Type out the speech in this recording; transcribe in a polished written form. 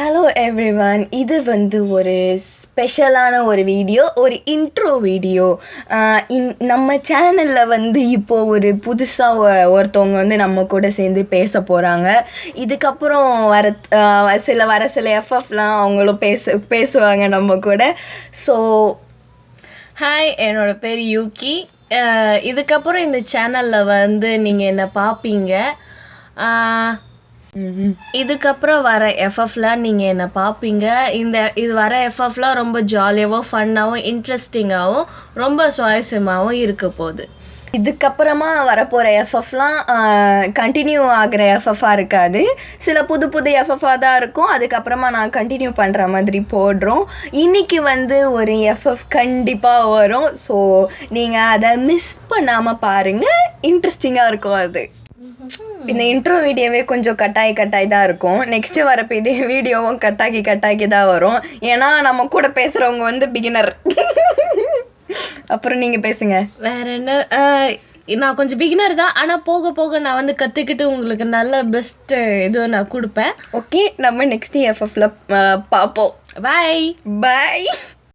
Hello everyone, இது ஒரு ஸ்பெஷலான ஒரு வீடியோ, ஒரு இன்ட்ரோ வீடியோ. நம்ம சேனலில் இப்போது ஒரு புதுசாக ஒருத்தவங்க நம்ம கூட சேர்ந்து பேச போகிறாங்க. இதுக்கப்புறம் வர சில எஃப்எஃப்லாம் அவங்களும் பேசுவாங்க நம்ம கூட. ஸோ ஹாய், என்னோட பேர் யூகி. இதுக்கப்புறம் இந்த சேனலில் நீங்கள் என்ன பார்ப்பீங்க. இதுக்கப்புறம் வர எஃப்எஃப்லாம் நீங்கள் என்ன பார்ப்பீங்க. இது வர எஃப்எஃப்லாம் ரொம்ப ஜாலியாகவும் ஃபன்னாகவும் இன்ட்ரெஸ்டிங்காகவும் ரொம்ப சுவாரஸ்யமாகவும் இருக்க போகுது. இதுக்கப்புறமா வரப்போகிற எஃப்எஃப்லாம் கண்டினியூ ஆகிற எஃப்எஃபாக இருக்காது. சில புது எஃப்எஃபாக தான் இருக்கும். அதுக்கப்புறமா நான் கண்டினியூ பண்ணுற மாதிரி போடுறோம். இன்றைக்கி ஒரு எஃப்எஃப் கண்டிப்பாக வரும். ஸோ நீங்கள் அதை மிஸ் பண்ணாமல் பாருங்கள், இன்ட்ரெஸ்டிங்காக இருக்கும். அது இந்த இன்ட்ரோ வீடியோவே கொஞ்சம் கட்டாயி தான் இருக்கும். நெக்ஸ்ட்டு வர வீடியோவும் கட்டாக்கி தான் வரும். ஏன்னா நம்ம கூட பேசுகிறவங்க பிகினர். அப்புறம் நீங்கள் பேசுங்க. வேற என்ன, நான் கொஞ்சம் பிகினர் தான். ஆனால் போக போக நான் கற்றுக்கிட்டு உங்களுக்கு நல்ல பெஸ்ட்டு இது நான் கொடுப்பேன். ஓகே, நம்ம நெக்ஸ்ட் எஃப்எஃப்ல பார்ப்போம். பாய்.